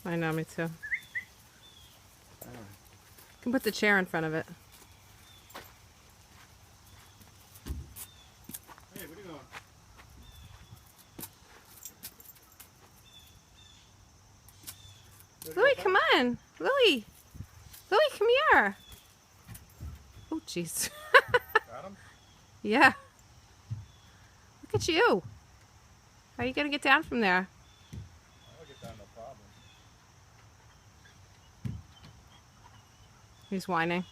I know, me too. You can put the chair in front of it. Hey, what are you doing? Louie, come on. Louie. Louie, come here. Oh, jeez. Got him? Yeah. Look at you. How are you going to get down from there? I'll get down, no problem. He's whining.